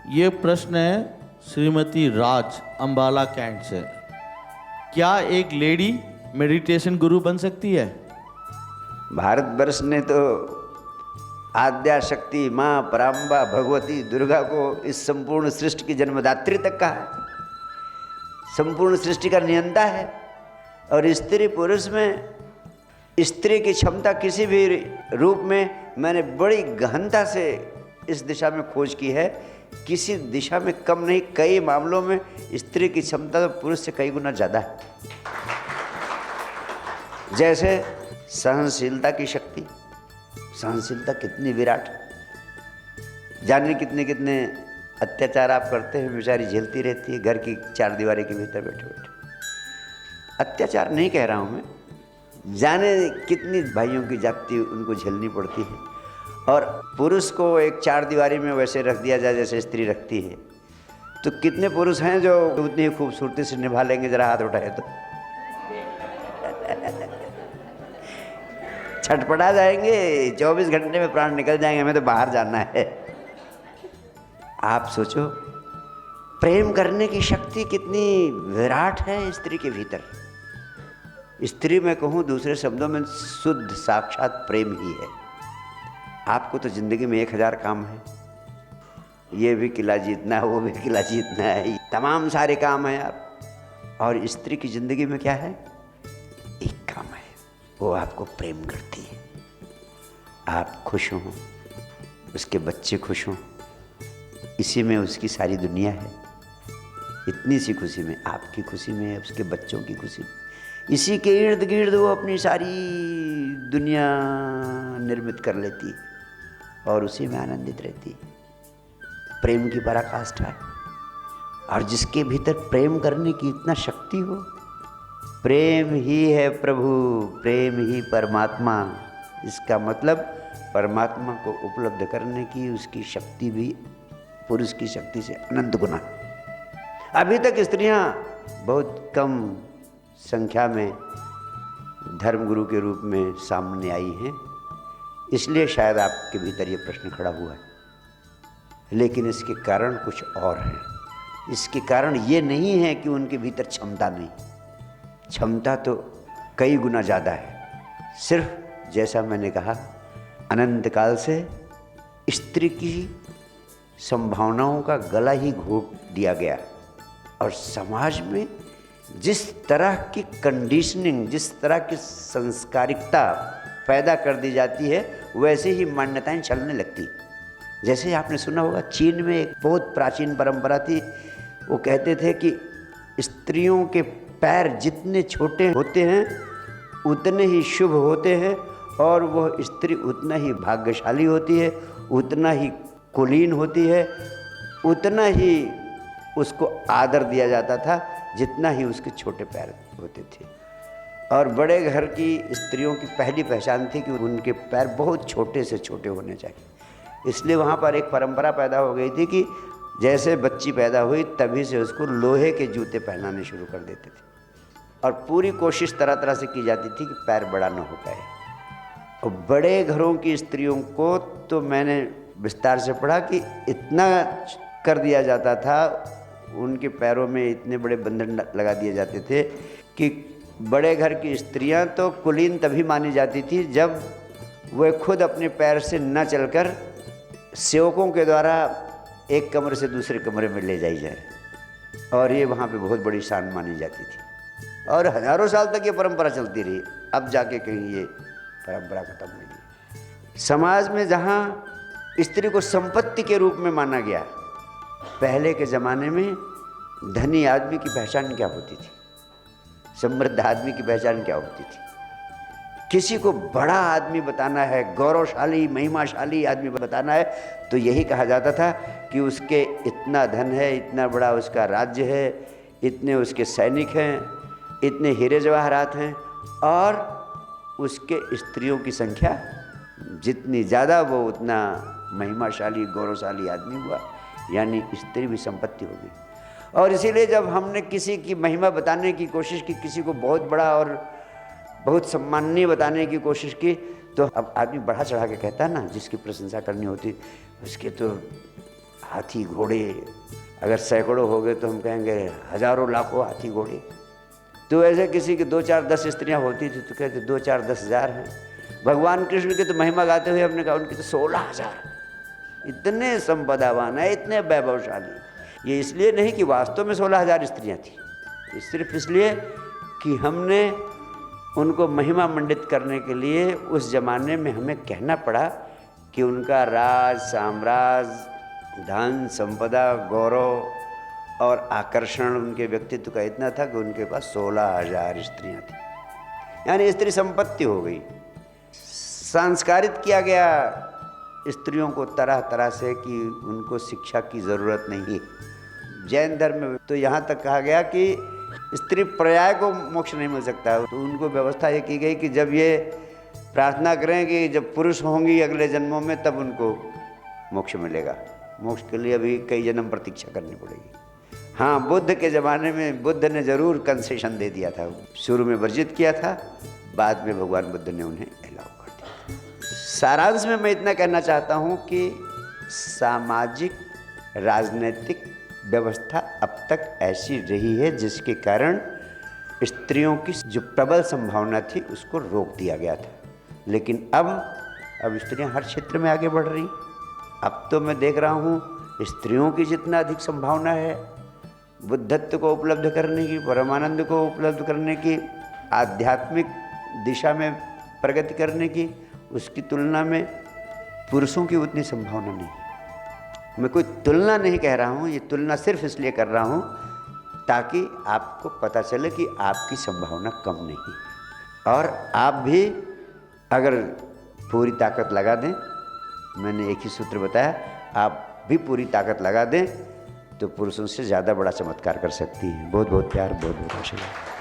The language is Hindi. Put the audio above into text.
ये प्रश्न है श्रीमती राज अंबाला कैंट से। क्या एक लेडी मेडिटेशन गुरु बन सकती है? भारतवर्ष ने तो आद्या शक्ति माँ पराम्बा भगवती दुर्गा को इस संपूर्ण सृष्टि की जन्मदात्री तक कहा है, संपूर्ण सृष्टि का नियंता है। और स्त्री पुरुष में स्त्री की क्षमता किसी भी रूप में मैंने बड़ी गहनता से इस दिशा में खोज की है, किसी दिशा में कम नहीं, कई मामलों में स्त्री की क्षमता तो पुरुष से कई गुना ज़्यादा है। जैसे सहनशीलता की शक्ति, सहनशीलता कितनी विराट, जाने कितने कितने अत्याचार आप करते हैं, बेचारी झेलती रहती है घर की चार दीवारी के भीतर बैठे बैठे। अत्याचार नहीं कह रहा हूँ मैं, जाने कितनी भाइयों की जाति उनको झेलनी पड़ती है। और पुरुष को एक चार दीवारी में वैसे रख दिया जाए जैसे स्त्री रखती है, तो कितने पुरुष हैं जो उतनी ही खूबसूरती से निभा लेंगे? जरा हाथ उठाए तो छटपटा जाएंगे, 24 घंटे में प्राण निकल जाएंगे, हमें तो बाहर जाना है। आप सोचो, प्रेम करने की शक्ति कितनी विराट है स्त्री के भीतर। स्त्री मैं कहूँ दूसरे शब्दों में शुद्ध साक्षात प्रेम ही है। आपको तो जिंदगी में 1000 काम है, ये भी किला जीतना है, वो भी किला जीतना है, तमाम सारे काम हैं आप। और स्त्री की जिंदगी में क्या है? एक काम है, वो आपको प्रेम करती है। आप खुश हों, उसके बच्चे खुश हों, इसी में उसकी सारी दुनिया है। इतनी सी खुशी में, आपकी खुशी में, उसके बच्चों की खुशी में, इसी के इर्द गिर्द वो अपनी सारी दुनिया निर्मित कर लेती है और उसी में आनंदित रहती है। प्रेम की पराकाष्ठा है। और जिसके भीतर प्रेम करने की इतना शक्ति हो, प्रेम ही है प्रभु, प्रेम ही परमात्मा। इसका मतलब परमात्मा को उपलब्ध करने की उसकी शक्ति भी पुरुष की शक्ति से अनंत गुना। अभी तक स्त्रियां बहुत कम संख्या में धर्मगुरु के रूप में सामने आई हैं, इसलिए शायद आपके भीतर ये प्रश्न खड़ा हुआ है। लेकिन इसके कारण कुछ और हैं। इसके कारण ये नहीं है कि उनके भीतर क्षमता नहीं, क्षमता तो कई गुना ज़्यादा है। सिर्फ जैसा मैंने कहा, अनंत काल से स्त्री की संभावनाओं का गला ही घोट दिया गया। और समाज में जिस तरह की कंडीशनिंग, जिस तरह की संस्कारिकता पैदा कर दी जाती है, वैसे ही मान्यताएं चलने लगती। जैसे आपने सुना होगा, चीन में एक बहुत प्राचीन परंपरा थी, वो कहते थे कि स्त्रियों के पैर जितने छोटे होते हैं उतने ही शुभ होते हैं, और वह स्त्री उतना ही भाग्यशाली होती है, उतना ही कुलीन होती है, उतना ही उसको आदर दिया जाता था जितना ही उसके छोटे पैर होते थे। और बड़े घर की स्त्रियों की पहली पहचान थी कि उनके पैर बहुत छोटे से छोटे होने चाहिए। इसलिए वहाँ पर एक परंपरा पैदा हो गई थी कि जैसे बच्ची पैदा हुई तभी से उसको लोहे के जूते पहनाने शुरू कर देते थे, और पूरी कोशिश तरह तरह से की जाती थी कि पैर बड़ा ना हो पाए। और बड़े घरों की स्त्रियों को तो मैंने विस्तार से पढ़ा कि इतना कर दिया जाता था, उनके पैरों में इतने बड़े बंधन लगा दिए जाते थे कि बड़े घर की स्त्रियां तो कुलीन तभी मानी जाती थी जब वह खुद अपने पैर से न चलकर सेवकों के द्वारा एक कमरे से दूसरे कमरे में ले जाई जाए, और ये वहाँ पे बहुत बड़ी शान मानी जाती थी। और हजारों साल तक ये परंपरा चलती रही, अब जाके कहीं ये परंपरा खत्म हुई। समाज में जहाँ स्त्री को संपत्ति के रूप में माना गया, पहले के ज़माने में धनी आदमी की पहचान क्या होती थी, समृद्ध आदमी की पहचान क्या होती थी? किसी को बड़ा आदमी बताना है, गौरवशाली महिमाशाली आदमी बताना है, तो यही कहा जाता था कि उसके इतना धन है, इतना बड़ा उसका राज्य है, इतने उसके सैनिक हैं, इतने हीरे जवाहरात हैं। और उसके स्त्रियों की संख्या जितनी ज़्यादा, वो उतना महिमाशाली गौरवशाली आदमी हुआ, यानी स्त्री भी संपत्ति हो गई। और इसीलिए जब हमने किसी की महिमा बताने की कोशिश की, किसी को बहुत बड़ा और बहुत सम्माननीय बताने की कोशिश की, तो अब आदमी बढ़ा चढ़ा के कहता है ना, जिसकी प्रशंसा करनी होती उसके तो हाथी घोड़े, अगर सैकड़ों हो गए तो हम कहेंगे हजारों लाखों हाथी घोड़े। तो ऐसे किसी की 2 4 10 स्त्रियां होती थी तो कहते 2 4 10 हज़ार हैं। भगवान कृष्ण की तो महिमा गाते हुए हमने कहा उनकी तो 16,000। इतने संपदावान है, इतने वैभवशाली। ये इसलिए नहीं कि वास्तव में 16,000 स्त्रियां थी, सिर्फ इसलिए कि हमने उनको महिमा मंडित करने के लिए उस जमाने में हमें कहना पड़ा कि उनका राज, साम्राज्य, धन, संपदा, गौरव और आकर्षण उनके व्यक्तित्व का इतना था कि उनके पास 16,000 स्त्रियां थी। यानी स्त्री संपत्ति हो गई। संस्कारित किया गया स्त्रियों को तरह तरह से कि उनको शिक्षा की ज़रूरत नहीं। जैन धर्म में तो यहाँ तक कहा गया कि स्त्री पर्याय को मोक्ष नहीं मिल सकता। तो उनको व्यवस्था ये की गई कि जब ये प्रार्थना करें कि जब पुरुष होंगी अगले जन्मों में तब उनको मोक्ष मिलेगा। मोक्ष के लिए अभी कई जन्म प्रतीक्षा करनी पड़ेगी। हाँ, बुद्ध के ज़माने में बुद्ध ने ज़रूर कंसेशन दे दिया था। शुरू में वर्जित किया था, बाद में भगवान बुद्ध ने उन्हें अलाउ कर दिया। सारांश में मैं इतना कहना चाहता हूँ कि सामाजिक राजनीतिक व्यवस्था अब तक ऐसी रही है जिसके कारण स्त्रियों की जो प्रबल संभावना थी उसको रोक दिया गया था। लेकिन अब स्त्रियां हर क्षेत्र में आगे बढ़ रही। अब तो मैं देख रहा हूँ स्त्रियों की जितना अधिक संभावना है बुद्धत्व को उपलब्ध करने की, परमानंद को उपलब्ध करने की, आध्यात्मिक दिशा में प्रगति करने की, उसकी तुलना में पुरुषों की उतनी संभावना नहीं। मैं कोई तुलना नहीं कह रहा हूँ, ये तुलना सिर्फ इसलिए कर रहा हूँ ताकि आपको पता चले कि आपकी संभावना कम नहीं। और आप भी अगर पूरी ताकत लगा दें, मैंने एक ही सूत्र बताया, आप भी पूरी ताकत लगा दें तो पुरुषों से ज़्यादा बड़ा चमत्कार कर सकती हैं। बहुत बहुत प्यार, बहुत बहुत आशीर्वाद।